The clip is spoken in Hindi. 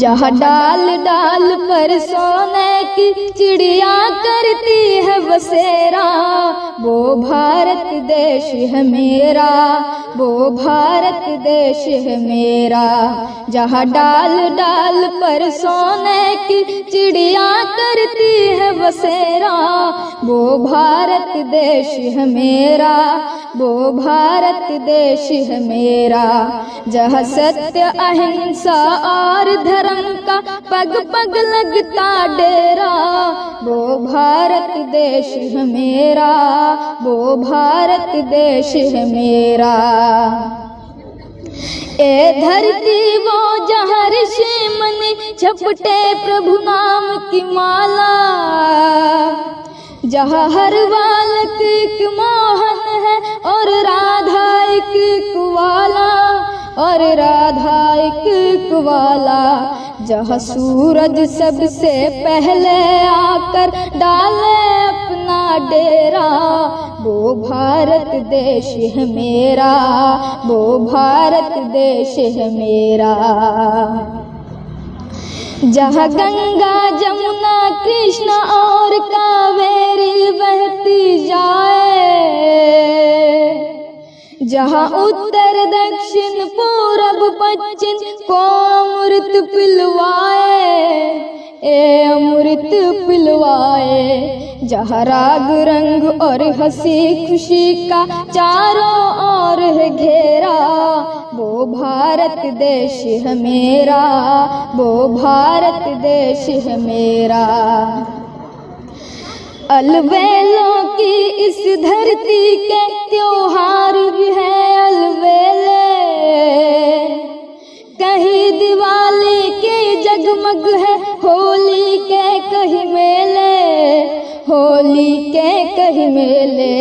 जहाँ डाल डाल पर सोने की चिड़िया करती है बसेरा, वो भारत देश है मेरा, वो भारत देश है मेरा। जहाँ डाल डाल पर सोने की चिड़िया करती है बसेरा, वो भारत देश है मेरा, वो भारत देश है मेरा। जहाँ सत्य अहिंसा और धर्म का पग पग लगता डेरा, वो भारत देश है मेरा, वो भारत देश है मेरा। ए धरती वो जहाँ ऋषि मुनि झपटे प्रभु नाम की माला, जहाँ हर बालक एक मोहन है और राधा एक कुवाला, और राधा एक कुवाला। जहाँ सूरज सबसे पहले आकर डाले अपना डेरा, वो भारत देश है मेरा, वो भारत देश है मेरा। जहाँ गंगा जमुना कृष्णा और कावेरी बहती जाए, जहाँ उत्तर दक्षिण पूरब पश्चिम को अमृत पिलवाए, ए अमृत पिलवाए। जहाँ राग रंग और हंसी खुशी का चारों ओर है घेरा, वो भारत देश है मेरा, वो भारत देश है मेरा। अलबेलों की इस धरती के त्योहार भी है अलबेले, कहीं दिवाली के जगमग है, होली के कहीं मेले, होली के कहीं मेले।